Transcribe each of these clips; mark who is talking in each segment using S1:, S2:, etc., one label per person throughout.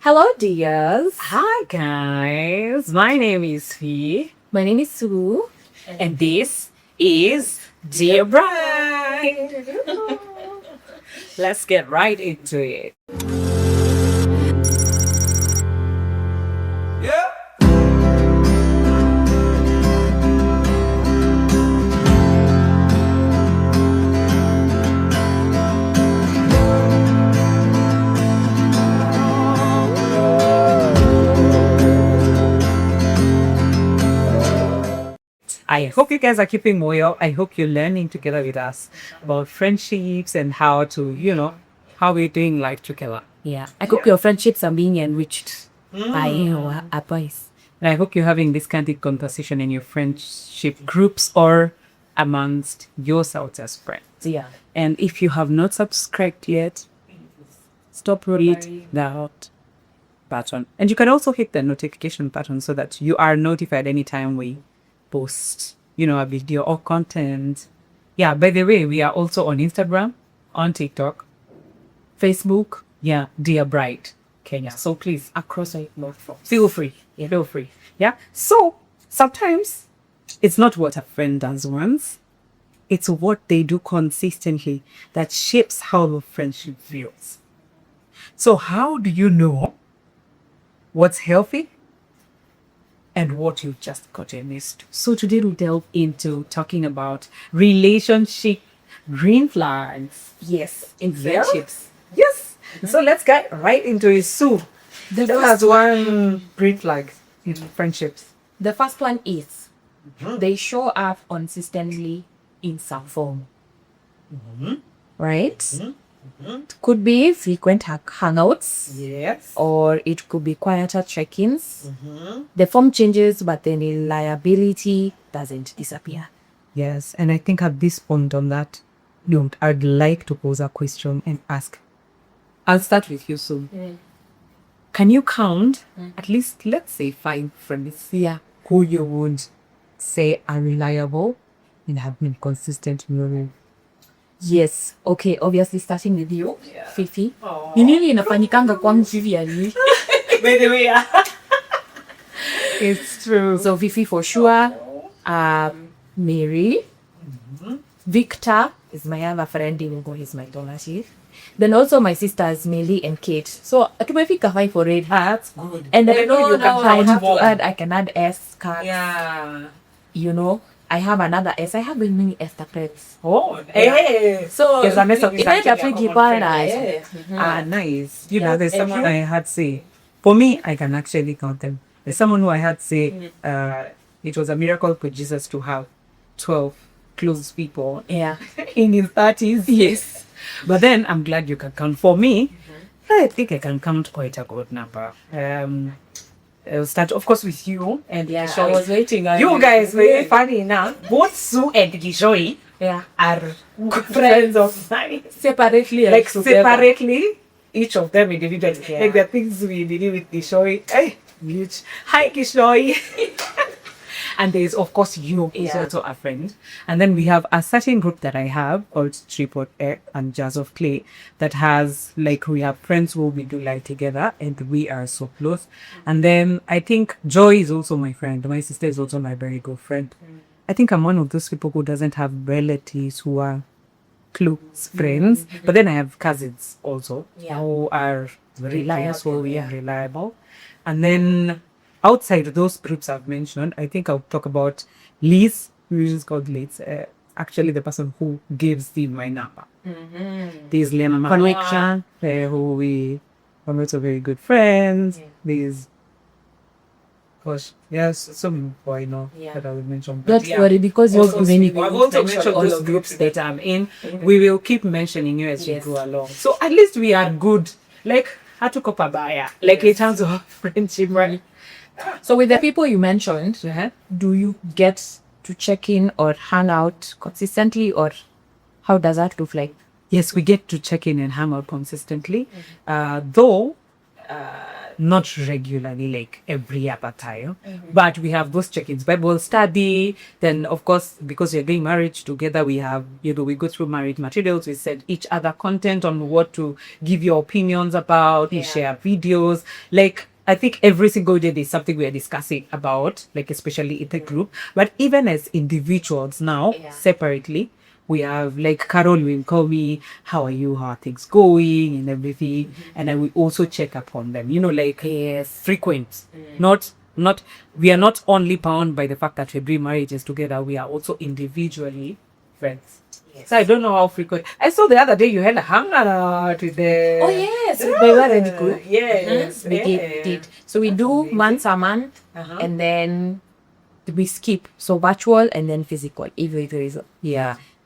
S1: Hello, dears.
S2: Hi guys, my name is Fee
S1: My name is Sue.
S2: and this is Dear Bride. Let's get right into it. I hope you guys are keeping well. I hope you're learning together with us about friendships and how to, how we're doing life together.
S1: Yeah, I hope your friendships are being enriched by our advice.
S2: And I hope you're having this candid conversation in your friendship groups or amongst yourselves as friends.
S1: Yeah.
S2: And if you have not subscribed yet, stop hit that button. And you can also hit the notification button so that you are notified anytime we post, a video or content. Yeah, by the way, we are also on Instagram, on TikTok, Facebook. Yeah, Dear Bride Kenya. So please,
S1: Across our platform.
S2: feel free.
S1: Yeah.
S2: Feel free. Yeah. So sometimes it's not what a friend does once, it's what they do consistently that shapes how the friendship feels. So, how do you know what's healthy and what you just gotten used to? So, today we'll delve into talking about relationship green flags.
S1: Yes.
S2: In friendships. Yes. So, let's get right into it. Sue,
S1: The
S2: tell us one green flag in friendships.
S1: The first one is they show up consistently in some form. Right? It could be frequent hangouts,
S2: Yes.
S1: or it could be quieter check-ins. The form changes, but the reliability doesn't disappear.
S2: Yes, and I think at this point on that note, I'd like to pose a question and ask. I'll start with you soon. Can you count at least, let's say, 5 friends
S1: Yeah.
S2: who you would say are reliable and have been consistent in your life?
S1: Yes. Okay, obviously starting with you, Fifi. Ni nini inafanyikanga kwangu hivi yani?
S2: By the way, it's true.
S1: So Fifi for sure. Mary. Victor is my other friend, even though he's my donorship. Then also my sisters, Millie and Kate. So tumefika 5 already.
S2: That's good.
S1: And then
S2: I know you can
S1: I
S2: count
S1: have
S2: more.
S1: to add, I can add S cards.
S2: Yeah.
S1: I have another S. I have many Esther pets.
S2: Oh, hey.
S1: So
S2: Yes, I messed up.
S1: it's a pretty paradise.
S2: Nice.
S1: Yeah.
S2: There's someone I had say, for me, I can actually count them. There's someone who I had say, it was a miracle for Jesus to have 12 close people
S1: Yeah.
S2: in his 30s.
S1: Yes.
S2: But then I'm glad you can count. For me, I think I can count quite a good number. I'll start, of course, with you and
S1: Yeah,
S2: Gishoi.
S1: I was waiting on
S2: You guys, very funny enough, both Sue and Gishoi
S1: Yeah.
S2: are good friends of mine.
S1: Separately.
S2: Like
S1: and together.
S2: separately, each of them individually.
S1: Yeah.
S2: Like the things we did with Gishoi. Hey, huge. Hi, Gishoi. And there is, of course, you is
S1: Yeah.
S2: also a friend. And then we have a certain group that I have called Tripod Air and Jazz of Clay that has, like, we have friends who we do life together and we are so close. And then I think Joy is also my friend. My sister is also my very good friend. I think I'm one of those people who doesn't have relatives who are close friends. But then I have cousins also who are reliable. And then outside those groups I've mentioned, I think I'll talk about Liz, who is called Liz, actually the person who gave Steve my number. There's Lena
S1: Connection.
S2: who we are also very good friends. There's, gosh, yes, some who I know that I will mention. But
S1: Don't worry, because you're many
S2: I want to mention
S1: all
S2: those
S1: of
S2: groups that I'm in. We will keep mentioning you as we
S1: Yes.
S2: go along. So at least we are good. Like, hatuko pabaya. Like, in terms of friendship, right?
S1: So with the people you mentioned, do you get to check in or hang out consistently, or how does that look like?
S2: Yes, we get to check in and hang out consistently. Though not regularly, like every other time. But we have those check-ins, Bible study. Then, of course, because we're doing marriage together, we have, we go through marriage materials. We send each other content on what to give your opinions about. We share videos. Like, I think every single day there's something we are discussing about, like especially in the group. But even as individuals now, separately, we have like Carol will call me, how are you, how are things going and everything. And I will also check upon them, like frequent. Not we are not only bound by the fact that we're doing marriages together, we are also individually friends. So I don't know how frequent. I saw the other day you had a hangout with the.
S1: Oh yes, with my marriage group.
S2: Yes,
S1: We did. So we do once a month, and then we skip. So virtual and then physical. If it is,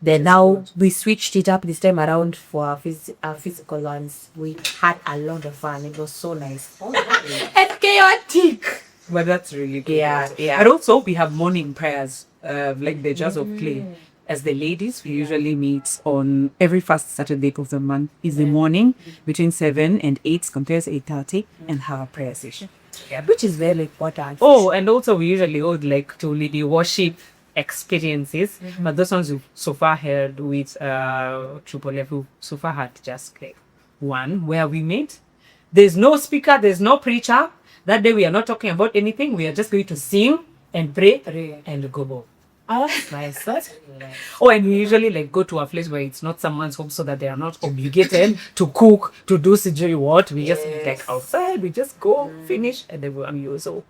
S1: Then now we switched it up this time around for our physical ones. We had a lot of fun. It was so nice. And chaotic.
S2: But that's really good.
S1: Yeah.
S2: But also we have morning prayers, like the Jazz of Clay. As the ladies, we usually meet on every first Saturday of the month in the morning between 7 and 8, compares 8:30, and have a prayer session.
S1: Which is very important.
S2: Oh, and also we usually would like to lead the worship experiences, but those ones we've so far had with Triple F, so far had just like one where we meet. There's no speaker, there's no preacher. That day we are not talking about anything. We are just going to sing and pray and go home.
S1: Oh, that's nice. That's really nice.
S2: Oh, and we usually like go to a place where it's not someone's home, so that they are not obligated to cook, to do what. We just like outside, we just go, finish, and then we'll use. So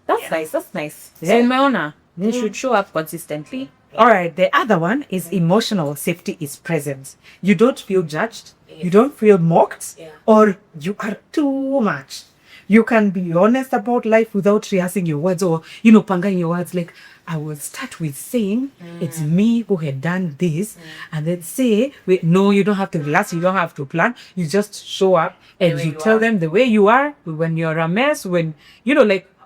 S1: That's nice. That's nice. So in my honor, they should show up consistently.
S2: all right, the other one is emotional safety is present. You don't feel judged, you don't feel mocked, or you are too much. You can be honest about life without rehearsing your words or, panging your words. Like, I will start with saying, it's me who had done this. And then say, wait, no, you don't have to rehearse, you don't have to plan. You just show up and you tell them the way you are, when you're a mess, when,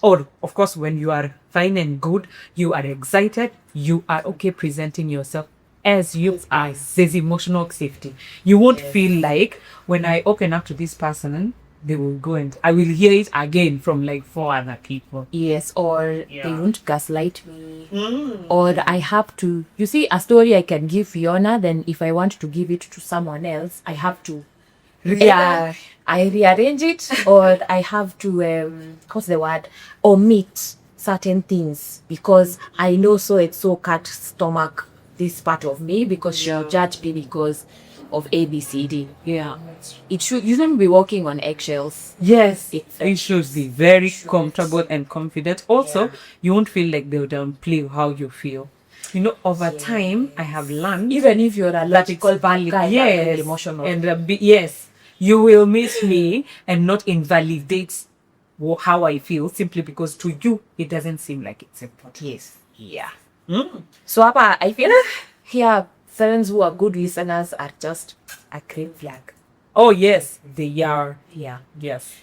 S2: or of course, when you are fine and good, you are excited, you are okay presenting yourself as you are. There's emotional safety. You won't feel like when I open up to this person, they will go and I will hear it again from like 4 other people.
S1: Yes, or they won't gaslight me. Or I have to, you see, a story I can give Fiona, then if I want to give it to someone else, I have to I rearrange it, or I have to what's the word, omit certain things because I know so can't stomach this part of me because she'll judge me because of ABCD. You shouldn't be walking on eggshells.
S2: Yes, you should be very comfortable and confident. Also, you won't feel like they'll downplay how you feel. Over time, I have learned,
S1: Even if you're a logical guy,
S2: yes,
S1: emotional.
S2: and yes, you will miss me and not invalidate how I feel simply because to you it doesn't seem like it's important.
S1: Yes. So Papa, I feel here friends who are good listeners are just a green flag.
S2: Oh yes, they are. Yes.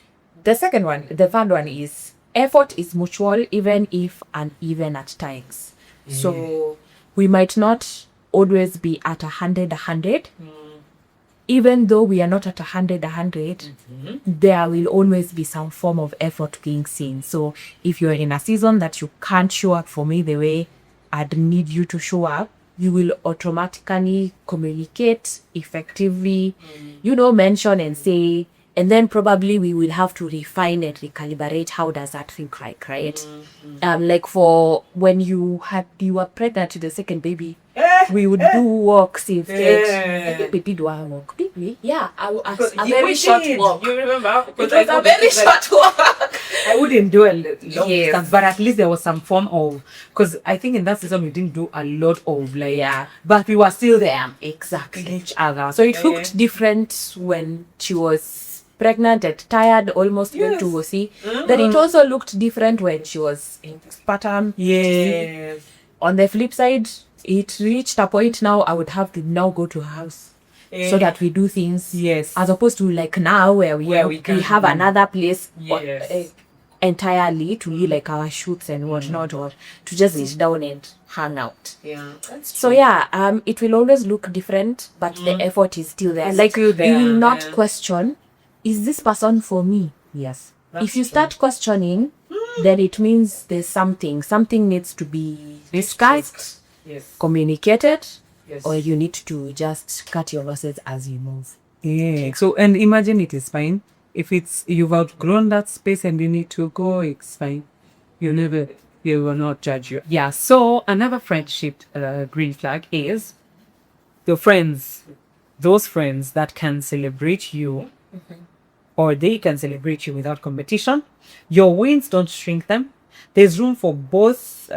S1: The third one is effort is mutual, even if uneven at times. So we might not always be at 100. Even though we are not at 100, there will always be some form of effort being seen. So if you're in a season that you can't show up for me the way I'd need you to show up, you will automatically communicate effectively, mention and say, and then probably we will have to refine and recalibrate. How does that think like, right? Like for when you were pregnant to the second baby, we would do walks instead. We did one walk. Did we? Yeah, a very short walk.
S2: You remember?
S1: It was a very short walk.
S2: I wouldn't do a long distance, but at least there was some form of, because I think in that season we didn't do a lot of but we were still there.
S1: Exactly.
S2: Each other.
S1: So it looked different when she was pregnant and tired, almost went to OC. Then it also looked different when she was in postpartum.
S2: Yes.
S1: On the flip side, it reached a point now I would have to now go to her house so that we do things.
S2: Yes.
S1: As opposed to like now where we have another place entirely to do like our shoots and whatnot, or to just sit down and hang out. So it will always look different, but the effort is still there. Like you will not question, is this person for me? Yes. if you start questioning, then it means there's something needs to be discussed,
S2: Yes.
S1: communicated,
S2: Yes.
S1: or you need to just cut your losses as you move.
S2: Yeah. So, and imagine it is fine. If it's you've outgrown that space and you need to go, it's fine. They will not judge you. Yeah. So another friendship green flag is those friends that can celebrate you, or they can celebrate you without competition. Your wins don't shrink them. There's room for both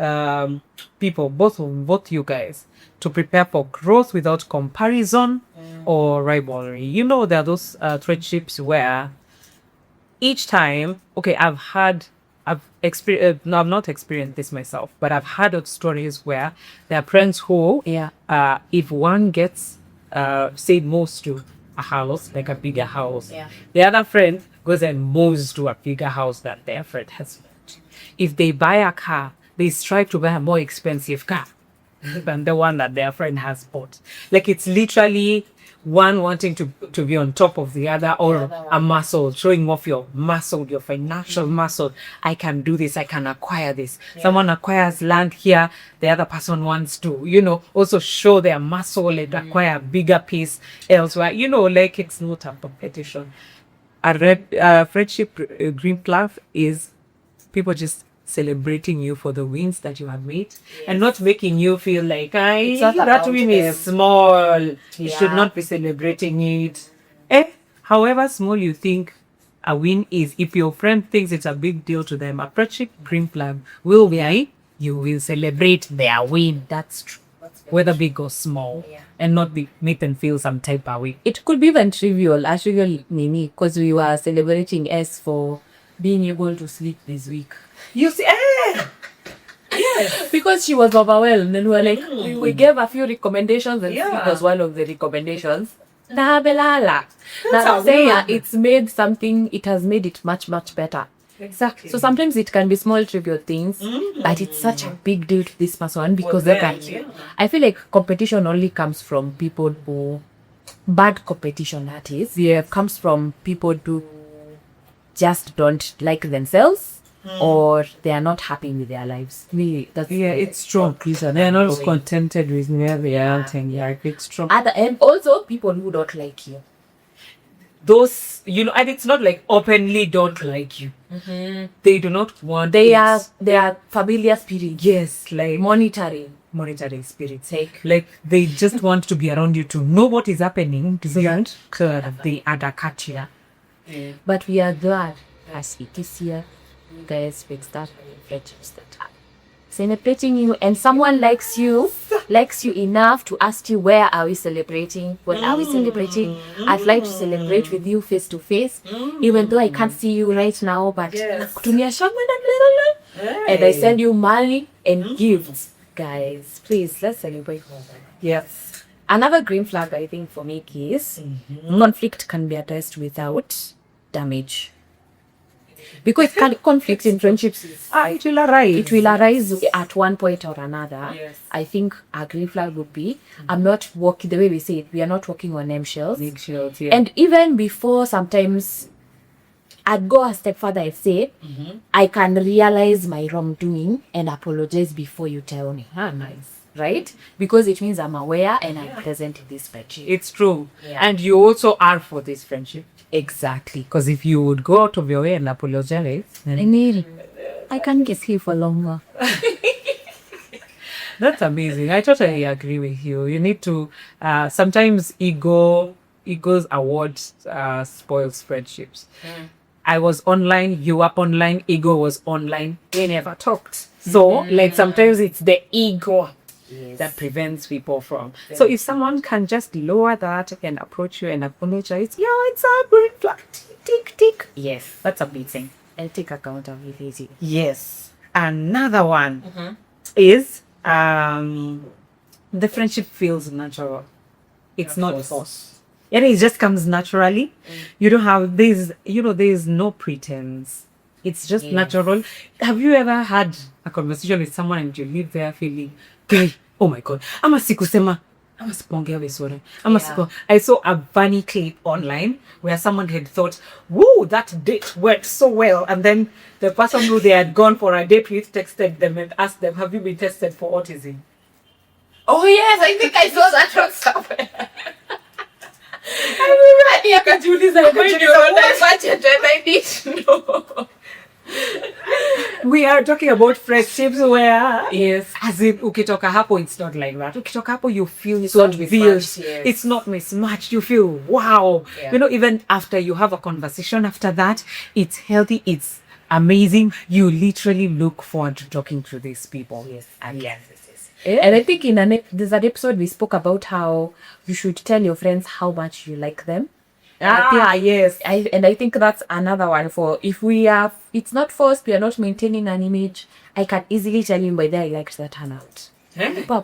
S2: people, both you guys, to prepare for growth without comparison or rivalry. You know, there are those friendships where each time, okay, I've experienced, no, I've not experienced this myself, but I've heard of stories where there are friends who, if one gets, say, moves to a house, like a bigger house, the other friend goes and moves to a bigger house that their friend has moved. If they buy a car, they strive to buy a more expensive car than the one that their friend has bought. Like, it's literally one wanting to be on top of the other, or a muscle, showing off your muscle, your financial muscle. I can do this, I can acquire this. Someone acquires land here, the other person wants to, also show their muscle and acquire a bigger piece elsewhere. Like, it's not a competition. A friendship green flag is people just celebrating you for the wins that you have made, and not making you feel like that win is small. You should not be celebrating it. However small you think a win is, if your friend thinks it's a big deal to them, a friendship green flag will be you will celebrate their win. That's true. Whether big or small, and not make them feel some type of way.
S1: It could be even trivial, actually, Mimi, because we were celebrating S for being able to sleep this week.
S2: You see, yes.
S1: Because she was overwhelmed, and we were like, we gave a few recommendations, and
S2: Yeah.
S1: sleep was one of the recommendations. Belala.
S2: That's
S1: Now,
S2: a
S1: saying
S2: win.
S1: it has made it much, much better.
S2: Exactly.
S1: So sometimes it can be small trivial things, but it's such a big deal to this person because they can. I feel like competition only comes from people who, bad competition that is, comes from people who just don't like themselves, or they are not happy with their lives.
S2: It's true. They're not contented with where they are, and it's true.
S1: And also people who don't like you.
S2: Those, and it's not like openly don't like you. They do not want.
S1: They are familiar spirits.
S2: Yes, like
S1: Monitoring
S2: spirits. Like they just want to be around you to know what is happening. Don't they undercut you.
S1: But we are glad as it is here, you guys will start friendships that are celebrating you, and someone likes you enough to ask you, where are we celebrating? What are we celebrating? I'd like to celebrate with you face to face, even though I can't see you right now, but kutumia shangwe na and I send you money and gifts. Guys, please, let's celebrate.
S2: Yes.
S1: Another green flag, I think, for me is conflict can be addressed without damage. Because conflict in friendships
S2: It will arise.
S1: It will arise at one point or another.
S2: Yes.
S1: I think a green flag would be, I'm not walking, the way we say it, we are not walking on eggshells. And even before, sometimes I'd go a step further and say, I can realize my wrongdoing and apologize before you tell me.
S2: Nice.
S1: Right? Because it means I'm aware and I'm present in this friendship.
S2: It's true.
S1: Yeah.
S2: And you also are for this friendship.
S1: Exactly.
S2: Because if you would go out of your way and apologize, then
S1: I can get here for longer.
S2: that's amazing. I totally agree with you. You need to, sometimes ego's award spoils friendships. I was online, you up online, ego was online, we never talked. So, like, sometimes it's the ego that prevents people from. So if someone can just lower that and approach you and apologize, it's a green flag. Tick, tick.
S1: Yes.
S2: That's amazing.
S1: And take accountability.
S2: Yes. Another one is the friendship feels natural. It's not forced. It just comes naturally. You don't have this, there's no pretense. It's just natural. Have you ever had a conversation with someone and you leave there feeling, okay, oh my God, ama sikusema, I saw a funny clip online where someone had thought, whoa, that date went so well. And then the person who they had gone for a date with texted them and asked them, have you been tested for autism?
S1: Oh yes, I think I saw that on somewhere. I remember akajiuliza when you on that budget and I need to know.
S2: We are talking about friendships where,
S1: Yes.
S2: as in, ukitoka hapo, it's not like that. Ukitoka hapo, you feel
S1: It's
S2: so
S1: not
S2: real.
S1: mismatched, yes.
S2: It's not mismatched. You feel, wow.
S1: Yeah.
S2: You know, even after you have a conversation after that, it's healthy, it's amazing. You literally look forward to talking to these people.
S1: Yes.
S2: Again.
S1: And I think there's an episode we spoke about how you should tell your friends how much you like them.
S2: Yes.
S1: I think that's another one for if we are, it's not forced, we are not maintaining an image. I can easily tell you by there I liked that turnout.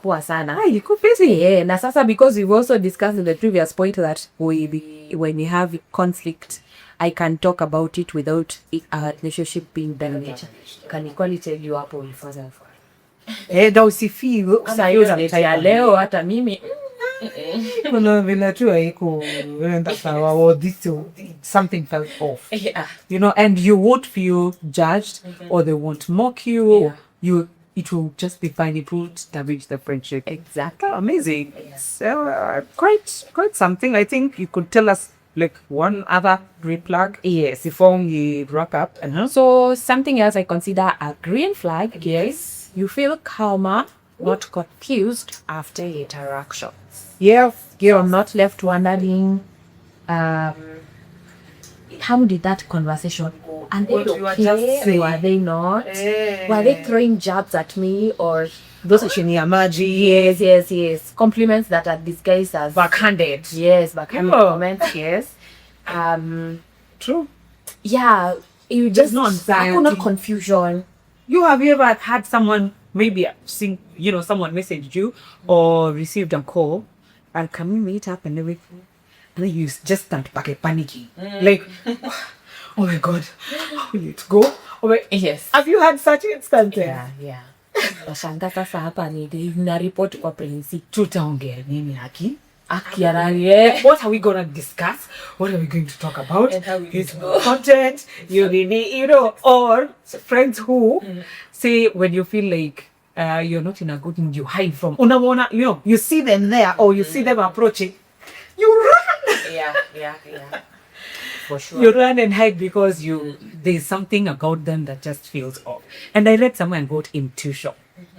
S1: Poa sana.
S2: You could busy.
S1: Yeah, na sasa because we've also discussed in the previous point that when we have conflict, I can talk about it without our relationship being damaged. Can equally tell you hapo ifanya for.
S2: Na usifeel.
S1: Sasa hiyo ya leo hata mimi
S2: Kuna vile tu haiko wenda sawa or something felt off.
S1: yeah.
S2: You know, and you won't feel judged or they won't mock you.
S1: Yeah.
S2: It will just be fine. It won't damage the friendship.
S1: Exactly.
S2: Amazing. So quite something. I think you could tell us like one other green flag.
S1: Yes.
S2: Before we wrap up.
S1: So something else I consider a green flag is you feel calmer, not confused after interactions.
S2: Yeah.
S1: You're not left wondering, how did that conversation go? And they
S2: What you are just
S1: okay?
S2: saying.
S1: Were they not? Were they throwing jabs at me or
S2: Those are chini amaji.
S1: yes. Compliments that are disguised as
S2: Backhanded.
S1: yes, backhanded
S2: Yeah.
S1: comments, yes.
S2: True.
S1: Yeah, you just
S2: no anxiety.
S1: hakuna confusion.
S2: Have you ever had someone maybe someone messaged you or received a call and can we meet up and everything? And then you just start panicking. Like, oh my God, we need to go. Oh my,
S1: Yes.
S2: have you had such instances?
S1: Yeah. Nashangaa sasa hapa ni na report kwa principal.
S2: Tutaongea nini haki?
S1: Akiararie.
S2: What are we gonna discuss? What are we going to talk about?
S1: And how we
S2: It's
S1: go.
S2: content, or friends who say when you feel like you're not in a good mood, you hide from. Unaona, you see them there or you see them approaching, you run.
S1: Yeah. For sure.
S2: You run and hide because there's something about them that just feels off. And I read somewhere about intuition.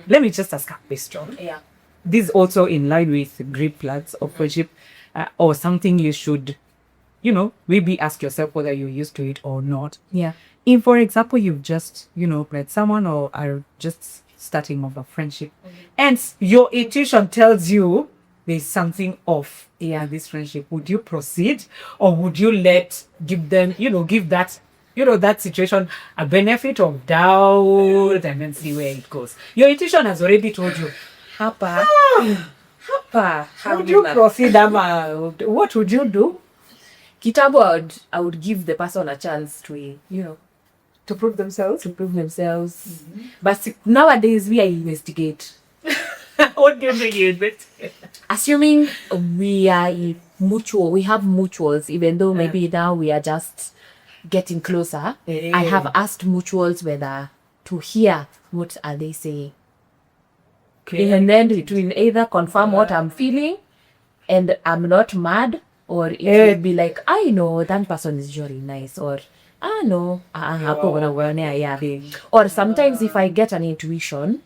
S2: Let me just ask a question.
S1: Yeah.
S2: This also in line with green flags of friendship, or something you should, maybe ask yourself whether you're used to it or not.
S1: Yeah.
S2: If, for example, you've just, met someone or are just starting off a friendship, and your intuition tells you there's something off in this friendship, would you proceed or would you give that, that situation a benefit of doubt and then see where it goes? Your intuition has already told you.
S1: Hapa.
S2: Would you proceed, Ama? What would you do?
S1: Kitambo, I would give the person a chance to,
S2: To prove themselves?
S1: to prove themselves. But nowadays, we are investigate.
S2: What do you think you investigate?
S1: Assuming we have mutuals, even though maybe now we are just getting closer. I have asked mutuals whether to hear what are they saying.
S2: Okay.
S1: And then it will either confirm what I'm feeling and I'm not mad, or it will be like, I know that person is really nice, or no, or sometimes if I get an intuition,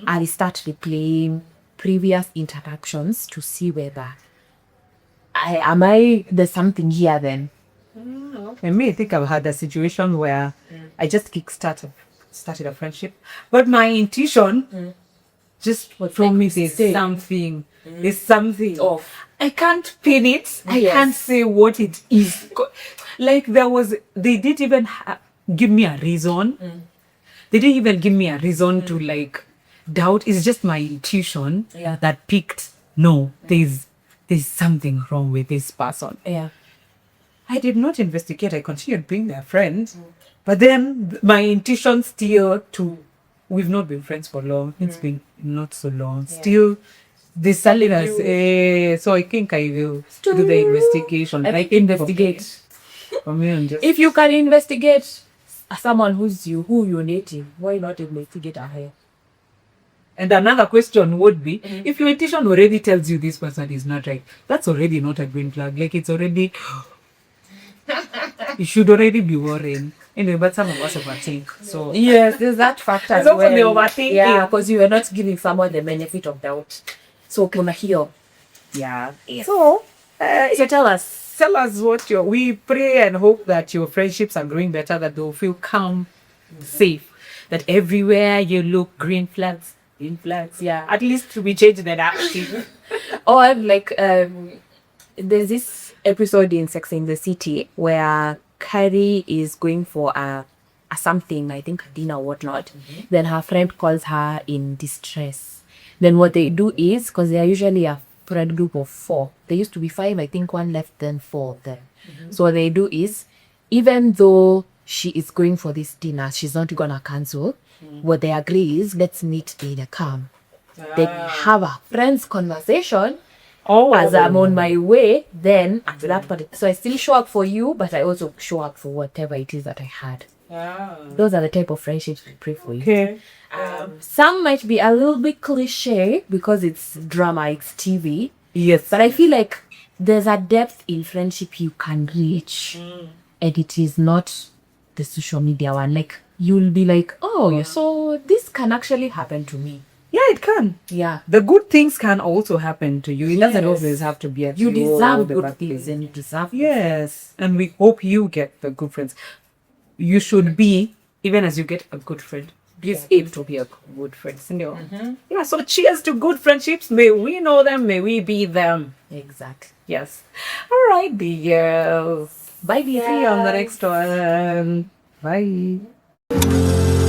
S1: I'll start replaying previous interactions to see whether there's something here then.
S2: And me, I think I've had a situation where I just started a friendship, but my intuition just told me there's something
S1: Off.
S2: I can't pin it. I
S1: Yes.
S2: can't say what it is. Like they didn't even give me a reason. They didn't even give me a reason to doubt. It's just my intuition that picked. No, there's something wrong with this person.
S1: Yeah.
S2: I did not investigate. I continued being their friend. But then my intuition still we've not been friends for long. It's been not so long. Still This Salinas. So I think I will do the investigation.
S1: Like investigate.
S2: For me, I'm just
S1: If you can investigate someone who you're dating, why not investigate her?
S2: And another question would be, if your intuition already tells you this person is not right, that's already not a green flag. Like it's already, you should already be worrying. Anyway, but some of us overthink. So
S1: Yes, there's that factor as
S2: It's also the
S1: well.
S2: overthinking.
S1: Yeah, because you are not giving someone the benefit of doubt. So kuna hiyo.
S2: yeah. So
S1: So tell us.
S2: tell us what we pray and hope that your friendships are growing better, that they'll feel calm, safe, that everywhere you look, green flags.
S1: Yeah.
S2: At least we change the narrative.
S1: Or like there's this episode in Sex in the City where Carrie is going for a something, I think a dinner or whatnot. Then her friend calls her in distress. Then what they do is, because they are usually a friend group of 4, there used to be 5, I think one left, then 4 of them. So what they do is, even though she is going for this dinner, she's not gonna cancel. What they agree is, let's meet in a calm. They have a friends conversation. As I'm on my way, then at that point, so I still show up for you, but I also show up for whatever it is that I had. Those are the type of friendships we pray for you.
S2: Okay.
S1: Some might be a little bit cliche because it's drama, it's TV.
S2: Yes.
S1: But I feel like there's a depth in friendship you can reach, and it is not the social media one. Like you'll be like, oh, so this can actually happen to me.
S2: Yeah, it can.
S1: Yeah.
S2: The good things can also happen to you. It doesn't
S1: Yes.
S2: always have to be at
S1: You deserve
S2: the
S1: good
S2: bad
S1: things, and you deserve
S2: Yes. And we hope you get the good friends. You should be, even as you get a good friend, please aim to be a good friend. Yeah, so cheers to good friendships. May we know them, may we be them.
S1: exactly.
S2: Yes. All right, dears.
S1: Bye, dear.
S2: See you on the next one. Bye.